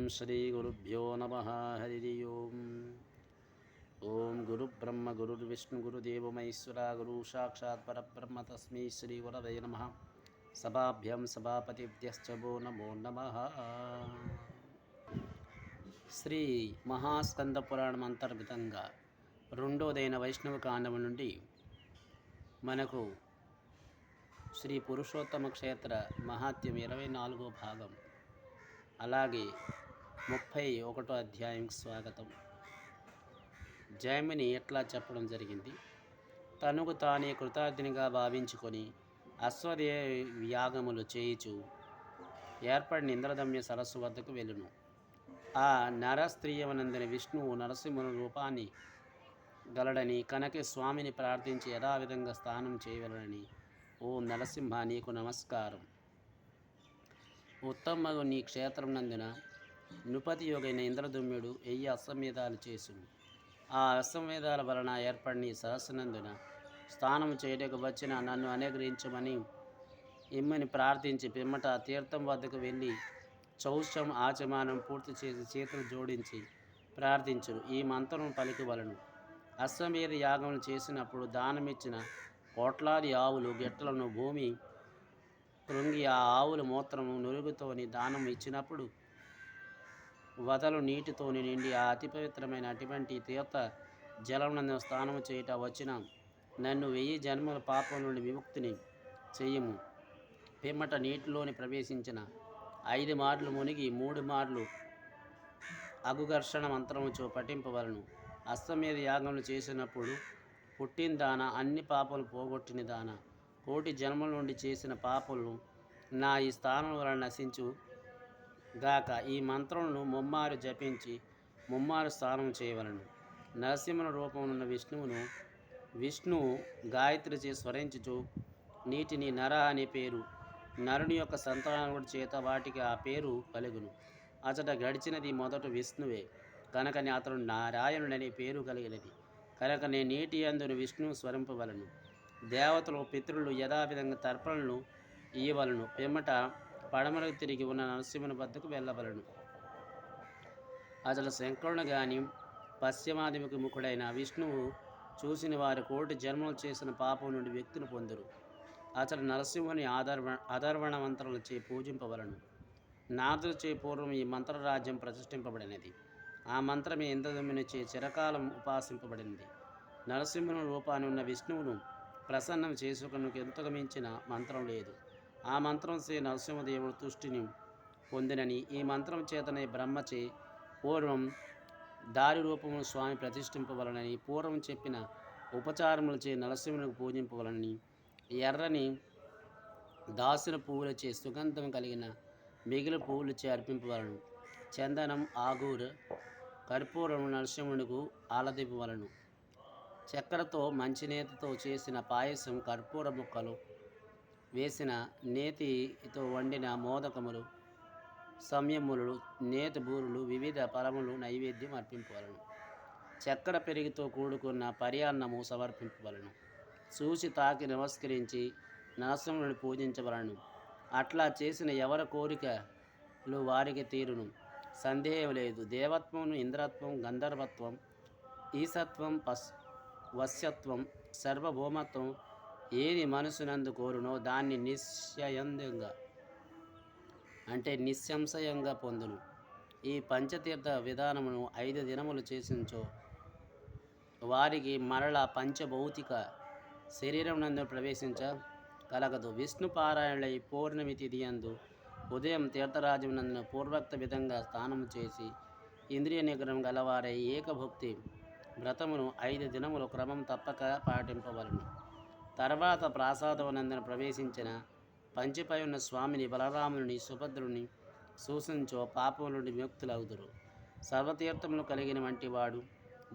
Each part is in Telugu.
श्रीगुरुभ्यो नमः। हरि ओम। ओम गुरुब्रह्म गुरुर्विष्णु गुरुदेवो महेश्वरा गुरु साक्षात् परब्रह्म तस्मै श्रीगुरवे नमः। सभाभ्यां सभापतिभ्यश्च वो नमो नमः। శ్రీ మహాస్కంద పురాణం అంతర్గతంగా రెండోదైన వైష్ణవ కాండము నుండి మనకు శ్రీ పురుషోత్తమ క్షేత్ర మహాత్మ్యం 24వ భాగం, అలాగే 31వ అధ్యాయంకి స్వాగతం. జైమిని ఎట్లా చెప్పడం జరిగింది. తనకు తానే కృతార్థినిగా భావించుకొని అశ్వదేవ యాగములు చేయుచు ఏర్పడిన ఇంద్రదమ్య సరస్సు వద్దకు వెళ్ళును. ఆ నరస్త్రీయవనందిన విష్ణువు నరసింహుని రూపాన్ని గలడని కనుక స్వామిని ప్రార్థించి యథావిధంగా స్నానం చేయవలనని, ఓ నరసింహ నీకు నమస్కారం. ఉత్తమగు నీ క్షేత్రం నందున నృపతి యోగైన ఇంద్రదుమ్యుడు 1000 అశ్వమేధాలు చేసును. ఆ అశ్వమేధాల వలన ఏర్పడిన ఈ సరస్సునందున స్నానం చేయటకు వచ్చిన నన్ను అనుగ్రహించమని ఇమ్మని ప్రార్థించి పిమ్మట తీర్థం వద్దకు వెళ్ళి చౌష్యం ఆచమానం పూర్తి చేసి చేతులు జోడించి ప్రార్థించును. ఈ మంత్రం పలికివలను. అశ్వమేధ యాగములు చేసినప్పుడు దానమిచ్చిన కోట్లాది ఆవులు గిట్టలను భూమి కృంగి ఆ ఆవుల మూత్రము నురుగుతోని దానం ఇచ్చినప్పుడు వదలు నీటితోని నిండి ఆ అతి పవిత్రమైన అటువంటి తీర్థ జలమునందు స్నానము చేయుట వచ్చిన నన్ను 1000 జన్మల పాపం నుండి విముక్తిని చెయ్యము. పిమ్మట నీటిలోని ప్రవేశించిన 5 మార్లు మునిగి 3 మార్లు అగుఘర్షణ మంత్రముచో పఠింపవలను. అశ్వమేధ యాగములు చేసినప్పుడు పుట్టిన దాన, అన్ని పాపలు పోగొట్టిన దాన, కోటి జన్మల నుండి చేసిన పాపలను నా ఈ స్థానం వలన నశించు గాక. ఈ మంత్రమును ముమ్మారు జపించి ముమ్మారు స్నానం చేయవలను. నరసింహుని రూపమున్న విష్ణువు గాయత్రిచే స్మరించుచు నీటిని నర అనే పేరు, నరుని యొక్క సంతానముడి చేత వాటికి ఆ పేరు కలుగును. అతట గడిచినది మొదట విష్ణువే కనుకనే అతడు నారాయణుడనే పేరు కలిగినది. కనుకనే నీటి అందును విష్ణువు స్మరింపవలను. దేవతలు పితరులు యథావిధంగా తర్పణలను ఇయ్యవలను. పిమ్మట పడమరకు తిరిగి ఉన్న నరసింహుని వద్దకు వెళ్ళవలను. అతడు శంకరుడు గాని పశ్చిమాదిముఖుడైన విష్ణువు చూసిన వారు కోటి జన్మలు చేసిన పాపం నుండి వ్యక్తిని పొందురు. అతడు నరసింహుని అధర్వణ మంత్రములచే పూజింపవలను. నారదులచే పూర్వం ఈ మంత్రరాజ్యం ప్రతిష్ఠింపబడినది. ఆ మంత్రమే ఇంద్రదమ్యునిచే చిరకాలం ఉపాసింపబడినది. నరసింహుని రూపాన్ని ఉన్న విష్ణువును ప్రసన్నం చేసుకున్నకు ఎంతగా మించిన మంత్రం లేదు. ఆ మంత్రం చే నరసింహదేవుడు తుష్టిని పొందినని, ఈ మంత్రం చేతనే బ్రహ్మచే పూర్వం దారి రూపమును స్వామి ప్రతిష్ఠింపవలనని, పూర్వం చెప్పిన ఉపచారములచే నరసింహునికి పూజింపవలనని, ఎర్రని దాసిన పువ్వులచే సుగంధం కలిగిన మిగిలిన పువ్వులచే అర్పింపవలను. చందనం, ఆగూర్, కర్పూరము నరసింహునికి ఆలదింపవలను. చక్కెరతో మంచినేతితో చేసిన పాయసం, కర్పూర ముక్కలు వేసిన నేతితో వండిన మోదకములు, సంయములు, నేతి బూరులు, వివిధ ఫలములు నైవేద్యం అర్పింపవలను. చక్కెర పెరిగితో కూడుకున్న పర్యాన్నము సమర్పింపవలను. చూసి తాకి నమస్కరించి నరసింహుని పూజించవలను. అట్లా చేసిన ఎవరి కోరికలు వారికి తీరును, సందేహం లేదు. దేవత్వం, ఇంద్రత్వం, గంధర్వత్వం, ఈశత్వం, వశ్యత్వం, సర్వభౌమత్వం ఏది మనసునందు కోరునో దాన్ని నిస్సంశయంగా పొందును. ఈ పంచతీర్థ విధానమును 5 దినములు చేసించో వారికి మరల పంచభౌతిక శరీరం నందు ప్రవేశించ కలగదు. విష్ణు పారాయణులై పౌర్ణమి తిథి యందు ఉదయం తీర్థరాజమునందున పూర్వోక్త విధంగా స్నానము చేసి ఇంద్రియ నిగ్రహం గలవారై ఏకభక్తి వ్రతమును 5 దినములు క్రమం తప్పక పాటింపవలను. తర్వాత ప్రాసాదమునందున ప్రవేశించిన పంచిపై ఉన్న స్వామిని, బలరాముని, సుభద్రుని సూచించో పాపం నుండి విముక్తులవుదురు. సర్వతీర్థములు కలిగిన వంటి వాడు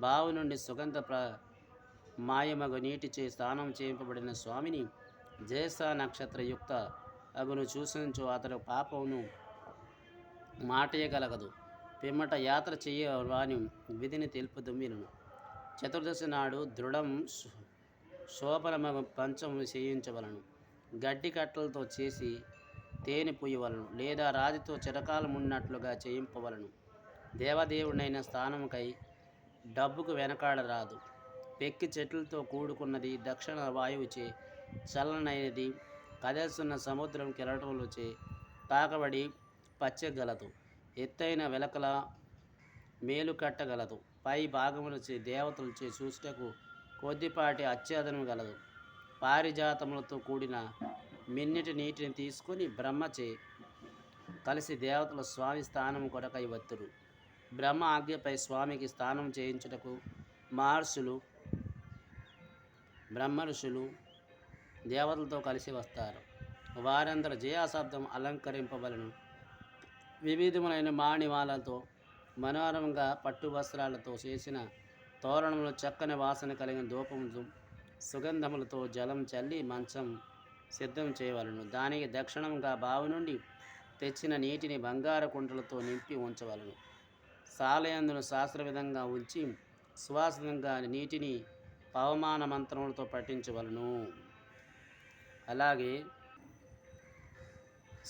బావి నుండి సుగంధ మాయమగు నీటిచే స్నానం చేయింపబడిన స్వామిని జ్యేష్ఠ నక్షత్ర యుక్త అగును సూచించో అతడు పాపమును మాటయగలగదు. పిమ్మట యాత్ర చేయవాని విధిని తెలుపుదుమిను. చతుర్దశి నాడు దృఢం శోభనమగు పంచము చేయించవలను. గడ్డి కట్టలతో చేసి తేనె పొయ్యవలను, లేదా రాతితో చిరకాలమున్నట్లుగా చేయింపవలను. దేవదేవుడైన స్థానముకై డబ్బుకు వెనకాడరాదు. పెక్కి చెట్లతో కూడుకున్నది, దక్షిణ వాయువుచే చల్లనైనది, కదల్చున్న సముద్రం కెరటములచే తాకబడి పచ్చగలదు. ఎత్తైన వెలకల మేలు కట్టగలదు. పై భాగములచే దేవతలచే చూసుటకు కొద్దిపాటి ఆచ్ఛాదనము గలదు. పారిజాతములతో కూడిన మిన్నటి నీటిని తీసుకొని బ్రహ్మచే కలిసి దేవతల స్వామి స్థానము కొరకై వత్తురు. బ్రహ్మ ఆజ్ఞపై స్వామికి స్నానం చేయించుటకు మహర్షులు, బ్రహ్మ ఋషులు దేవతలతో కలిసి వస్తారు. వారందరూ జయాశబ్దం అలంకరింపబలను. వివిధములైన మాణిమాలతో మనోహరంగా పట్టు వస్త్రాలతో చేసిన తోరణములు, చక్కని వాసన కలిగిన ధూపములు, సుగంధములతో జలం చల్లి మంచం సిద్ధం చేయవలను. దానికి దక్షిణంగా బావి నుండి తెచ్చిన నీటిని బంగారు కుండలతో నింపి ఉంచవలను. సాలయందును శాస్త్ర విధంగా ఉంచి సువాసనంగా నీటిని పవమాన మంత్రములతో పట్టించవలను. అలాగే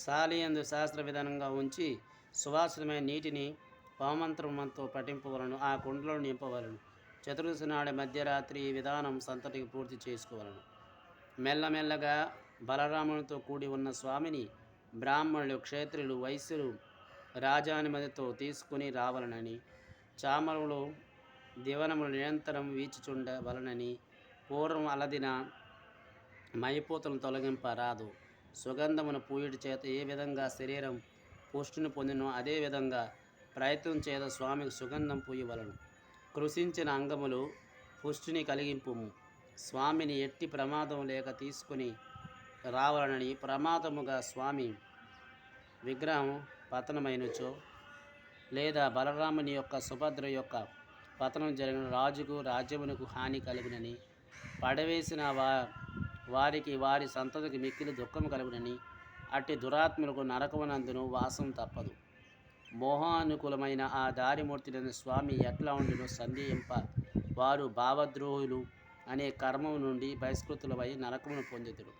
సాలయందు శాస్త్ర విధానంగా ఉంచి సువాసనమైన నీటిని పవమంత్రమంతో పట్టింపవలను. ఆ కుండలో నింపవలను. చతుర్దశి నాడు మధ్యరాత్రి ఈ విధానం సంతటికి పూర్తి చేసుకోవలను. మెల్లమెల్లగా బలరామునితో కూడి ఉన్న స్వామిని బ్రాహ్మణులు, క్షత్రియులు, వైశ్యులు రాజానుమతితో తీసుకుని రావాలనని, చామరులు దివనములు నిరంతరం వీచుచుండవలనని. పూర్వం అలదిన మైపోతలను తొలగింపరాదు. సుగంధమును పూయుడి చేత ఏ విధంగా శరీరం పుష్టిని పొందినో అదే విధంగా ప్రయత్నం చేత స్వామికి సుగంధం పూయవలను. కృషించిన అంగములు పుష్టిని కలిగింపుము. స్వామిని ఎట్టి ప్రమాదం లేక తీసుకుని రావాలనని. ప్రమాదముగా స్వామి విగ్రహం పతనమైనచో, లేదా బలరాముని యొక్క సుభద్ర యొక్క పతనం జరిగిన రాజుకు రాజ్యమునకు హాని కలిగినని, పడవేసిన వారికి వారి సంతతికి మిక్కిలి దుఃఖము కలుగునని. అట్టి దురాత్మలకు నరకమునందును వాసం తప్పదు. మోహానుకూలమైన ఆ దారిమూర్తులైన స్వామి ఎట్లా ఉండునో సందేహింప వారు భావద్రోహులు అనే కర్మము నుండి బహిష్కృతులవై నరకమును పొందుతురు.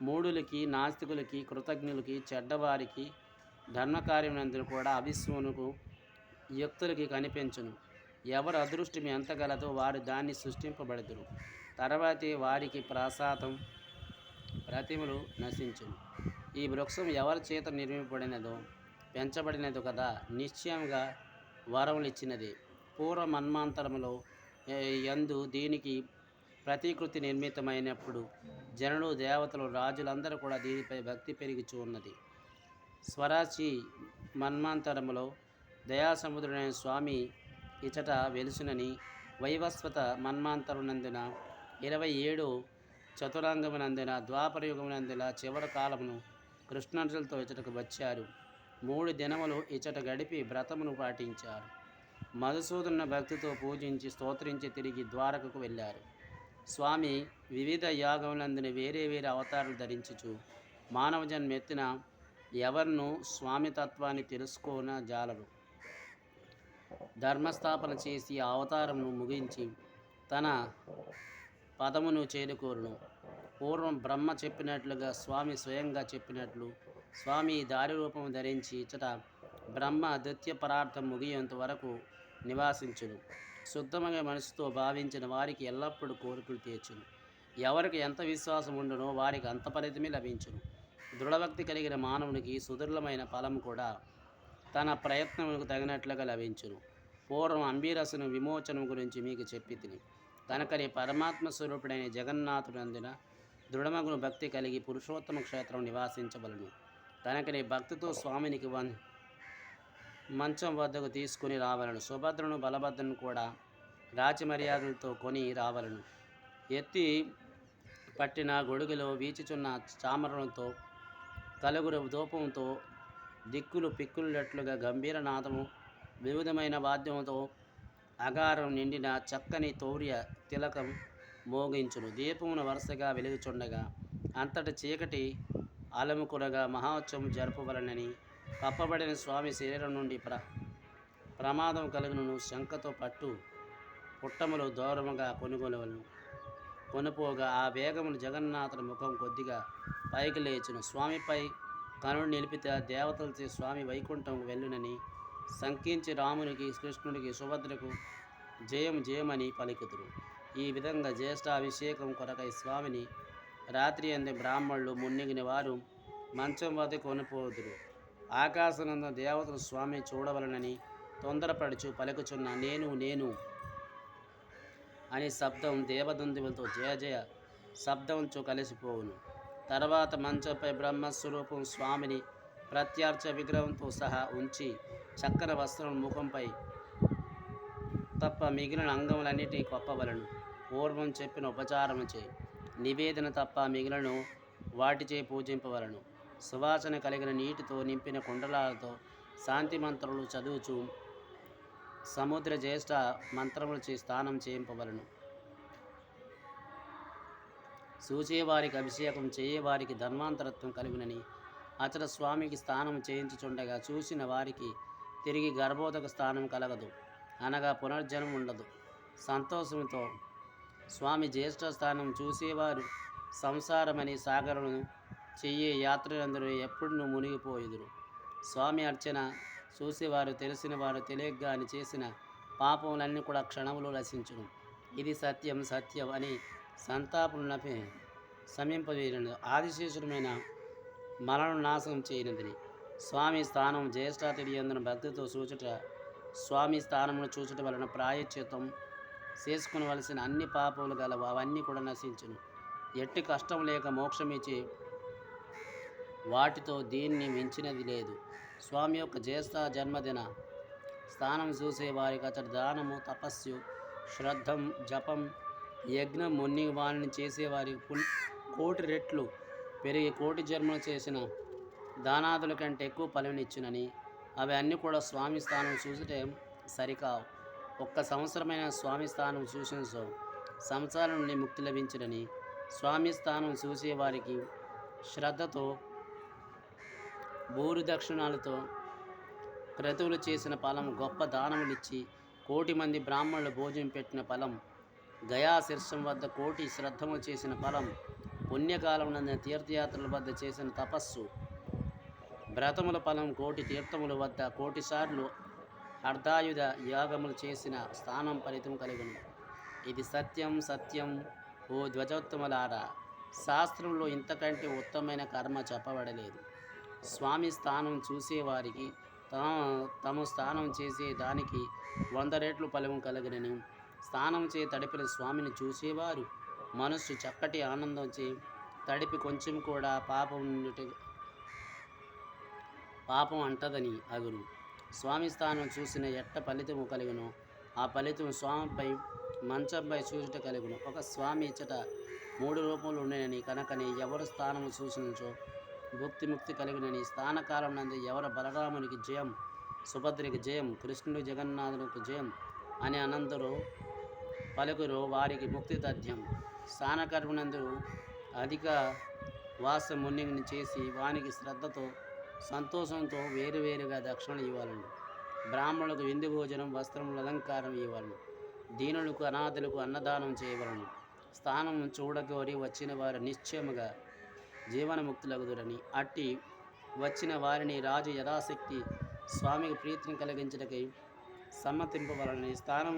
మూఢులకి, నాస్తికులకి, కృతజ్ఞులకి, చెడ్డవారికి ధర్మకార్యమునందు కూడా అవిశ్వమునకు యుక్తులకి కనిపించును. ఎవరు అదృష్టం ఎంత గలదో వారు దాన్ని సృష్టింపబడుదురు. తర్వాతే వారికి ప్రసాదం ప్రతిమలు నశించును. ఈ వృక్షం ఎవరి చేత నిర్మింపబడినదో పెంచబడినదో కదా, నిశ్చయంగా వరములు ఇచ్చినది. పూర్వ మన్వంతరములో యందు దీనికి ప్రతికృతి నిర్మితమైనప్పుడు జనులు, దేవతలు, రాజులందరూ కూడా దీనిపై భక్తి పెరుగుచూ ఉన్నది. స్వరాచి మన్వంతరములో దయాసముద్రుడైన స్వామి ఇచట వెలుసునని, వైవస్వత మన్వంతరమునందున 27 చతురంగమునందున, ద్వాపరయుగమునందున చివరి కాలమును కృష్ణార్జులతో ఇచటకు వచ్చారు. 3 దినములు ఇచట గడిపి వ్రతమును పాటించారు. మధుసూదన భక్తితో పూజించి స్తోత్రించి తిరిగి ద్వారకకు వెళ్ళారు. స్వామి వివిధ యాగములందున వేరే వేరే అవతారాలు ధరించుచు మానవ జన్మెత్తిన ఎవరినూ స్వామి తత్వాన్ని తెలుసుకోన జాలరు. ధర్మస్థాపన చేసి ఆ అవతారమును ముగించి తన పదమును చేరుకోరును. పూర్వం బ్రహ్మ చెప్పినట్లుగా స్వామి స్వయంగా చెప్పినట్లు స్వామి దారి రూపము ధరించి ఇచ్చట బ్రహ్మ ద్వితీయ పరార్థం ముగియంత వరకు నివాసించును. శుద్ధమైన మనసుతో భావించిన వారికి ఎల్లప్పుడూ కోరికలు తీర్చును. ఎవరికి ఎంత విశ్వాసం ఉండునో వారికి అంత ఫలితమే లభించును. దృఢభక్తి కలిగిన మానవునికి సుదృఢమైన ఫలం కూడా తన ప్రయత్నములకు తగినట్లుగా లభించును. పూర్వం అంబీరసును విమోచనం గురించి మీకు చెప్పి తిని కనుకనే పరమాత్మ స్వరూపుడైన జగన్నాథునందున దృఢమగును భక్తి కలిగి పురుషోత్తమ క్షేత్రం నివాసించవలను. కనుకనే భక్తితో స్వామినికి మంచం వద్దకు తీసుకుని రావలను. సుభద్రను, బలభద్రను కూడా రాచి మర్యాదలతో కొని రావలను. ఎత్తి పట్టిన గొడుగులో వీచుచున్న చామరంతో కలుగురు ధూపంతో దిక్కులు పిక్కులున్నట్లుగా గంభీర నాదము, వివిధమైన వాద్యముతో అగారం నిండిన చక్కని తౌర్య తిలకం మోగించును. దీపమును వరుసగా వెలుగుచుండగా అంతటి చీకటి అలముకునగా మహోత్సవం జరపవలనని. కప్పబడిన స్వామి శరీరం నుండి ప్రమాదం కలుగును. శంఖతో పుట్టములు దూరముగా కొనుపోగా ఆ వేగమును జగన్నాథుని ముఖం కొద్దిగా పైకి లేచును. స్వామిపై కనుడు నిలిపితే దేవతలచే స్వామి వైకుంఠం వెళ్ళునని సంకించి రామునికి, కృష్ణుడికి, సుభద్రకు జయం జయమని పలుకుతురు. ఈ విధంగా జ్యేష్ఠాభిషేకం కొరకై స్వామిని రాత్రి అంది బ్రాహ్మణులు మున్నిగిన వారు మంచం వద్ద కొనిపోదురు. ఆకాశనంద దేవతలు స్వామి చూడవలనని తొందరపడుచు పలుకుచున్న నేను నేను అని శబ్దం దేవదందువులతో జయ జయ శబ్దంతో కలిసిపోవును. తర్వాత మంచంపై బ్రహ్మస్వరూపం స్వామిని ప్రత్యర్థ విగ్రహంతో సహా ఉంచి చక్కని వస్త్రం ముఖంపై తప్ప మిగిలిన అంగములన్నిటినీ కొప్పవలను. పూర్వం చెప్పిన ఉపచారముచే నివేదన తప్ప మిగిలిన వాటిచే పూజింపవలను. సువాసన కలిగిన నీటితో నింపిన కుండలాలతో శాంతి మంత్రములు చదువుచు సముద్ర జ్యేష్ఠ మంత్రములచే స్నానం చేయింపవలను. చూచేవారికి అభిషేకం చేయవారికి ధన్వాంతరత్వం కలుగునని అచట స్వామికి స్నానం చేయించుచుండగా చూసిన వారికి తిరిగి గర్భోదక స్థానం కలగదు, అనగా పునర్జన్మ ఉండదు. సంతోషంతో స్వామి జ్యేష్ఠ స్థానం చూసేవారు సంసారమని సాగరను చెయ్యే యాత్రలందరూ ఎప్పుడు మునిగిపోయుదురు. స్వామి అర్చన చూసేవారు తెలిసిన వారు తెలియగాని చేసిన పాపములన్నీ కూడా క్షణములు నశించును. ఇది సత్యం సత్యం అని సంతాపమునపై సమీపవేయను. ఆదిశేషుడమైన మలను నాశనం చేయనిదని స్వామి స్థానం జ్యేష్ఠాతిథి యందున భక్తితో చూచుట, స్వామి స్థానమును చూచుట వలన ప్రాయశ్చిత్తం చేసుకునవలసిన అన్ని పాపములు గలవు, అవన్నీ కూడా నశించును. ఎట్టి కష్టం లేక మోక్షమిచ్చే వాటితో దీన్ని మించినది లేదు. స్వామి యొక్క జ్యేష్ఠ జన్మదిన స్థానం చూసే వారికి అతడి దానము, తపస్సు, శ్రద్ధం, జపం, యజ్ఞం మున్ని వారిని చేసేవారికి కోటి రెట్లు పెరిగి కోటి జన్మలు చేసిన దానాదుల కంటే ఎక్కువ ఫలమిచ్చునని, అవి అన్నీ కూడా స్వామి స్థానం చూసితే సరికావు. ఒక్క సంవత్సరమైన స్వామి స్థానం చూసిన సంసారం నుండి ముక్తి లభించునని, స్వామి స్థానం చూసేవారికి శ్రద్ధతో భూరి దక్షిణాలతో క్రతువులు చేసిన ఫలం, గొప్ప దానములిచ్చి కోటి మంది బ్రాహ్మణులు భోజనం పెట్టిన ఫలం, గయా శీర్షం వద్ద కోటి శ్రద్ధములు చేసిన ఫలం, పుణ్యకాలం నందిన తీర్థయాత్రల వద్ద చేసిన తపస్సు, వ్రతముల ఫలం, కోటి తీర్థముల వద్ద కోటిసార్లు అర్ధాయుధ యాగములు చేసిన స్థానం ఫలితం కలుగును. ఇది సత్యం సత్యం ఓ ధ్వజోత్తములారా, శాస్త్రంలో ఇంతకంటే ఉత్తమమైన కర్మ చెప్పబడలేదు. స్వామి స్థానం చూసేవారికి తమ స్థానం చేసే దానికి 100 రెట్లు ఫలం కలుగునని, స్నానం చే తడిపిన స్వామిని చూసేవారు మనస్సు చక్కటి ఆనందం చే తడిపి కొంచెం కూడా పాపం అంటదని అగును. స్వామి స్థానం చూసిన ఎట్ట ఫలితము కలుగును, ఆ ఫలితం స్వామిపై మంచంపై చూచుట కలుగును. ఒక స్వామి ఇచ్చట 3 రూపములు ఉండేనని కనుకనే ఎవరు స్థానము చూసినచో ముక్తి కలుగునని, స్థానకాలం నందు ఎవరు బలరామునికి జయం, సుభద్రికి జయం, కృష్ణుడు జగన్నాథునికి జయం అని అనంతరు పలుకురు వారికి ముక్తి తథ్యం. స్థానకర్మనందు అధిక వాసం మున్నిని చేసి వానికి శ్రద్ధతో సంతోషంతో వేరువేరుగా దక్షిణలు ఇవ్వాలను. బ్రాహ్మణులకు విందు భోజనం, వస్త్రములు, అలంకారం ఇవ్వాలను. దీనులకు అనాథులకు అన్నదానం చేయవలను. స్థానం చూడగోరి వచ్చిన వారు నిశ్చయముగా జీవనముక్తులగుదురని, అట్టి వచ్చిన వారిని రాజు యథాశక్తి స్వామికి ప్రీతిని కలిగించటకై సమ్మతింపవలని, స్థానం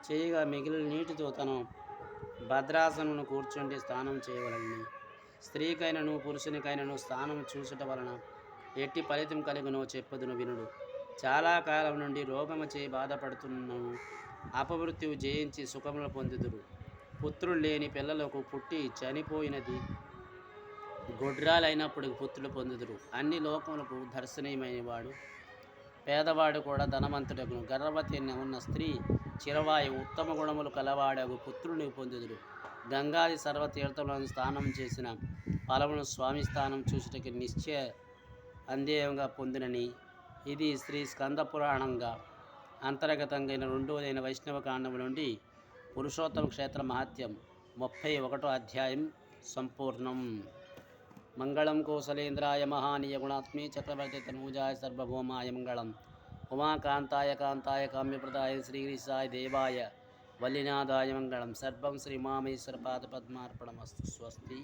చేయగా మిగిలిన నీటితో తన భద్రాసనను కూర్చుండి స్నానం చేయవలని. స్త్రీకైనను పురుషునికైనను స్నానం చూసుట వలన ఎట్టి ఫలితం కలుగునో చెప్పుదును వినుడు. చాలా కాలం నుండి రోగము చే బాధపడుతున్నను అపమృత్యువు జయించి సుఖములు పొందుదురు. పుత్రులు లేని పిల్లలకు పుట్టి చనిపోయినది గొడ్రాలైనప్పుడు పుత్రులు పొందుదురు. అన్ని లోకములకు దర్శనీయమైన వాడు పేదవాడు కూడా ధనవంతుడగును. గర్భవతి ఉన్న స్త్రీ చిరవాయు ఉత్తమ గుణములు కలవాడగు పుత్రుని పొందుదురు. గంగాది సర్వతీర్థములను స్నానం చేసిన ఫలమును స్వామి స్థానం చూసుటకి నిశ్చయ అందేయంగా పొందినని, ఇది శ్రీ స్కంద పురాణంగా అంతర్గతంగా 2వ వైష్ణవ కాండము నుండి పురుషోత్తమ క్షేత్ర మహాత్యం 31వ అధ్యాయం సంపూర్ణం. మంగళం కోసలేంద్రాయ మహానీయ గుణాత్మే చక్రవర్తి తనూజాయ సర్వభౌమాయ మంగళం. ఉమాకాంతాయ కాంతాయ కామ్యప్రదాయ శ్రీగిరిసాయ దేవాయ వల్లినాథాయ మంగళం. సర్వం శ్రీ మామేశ్వర పాద పద్మార్పణమస్తు. స్వస్తి.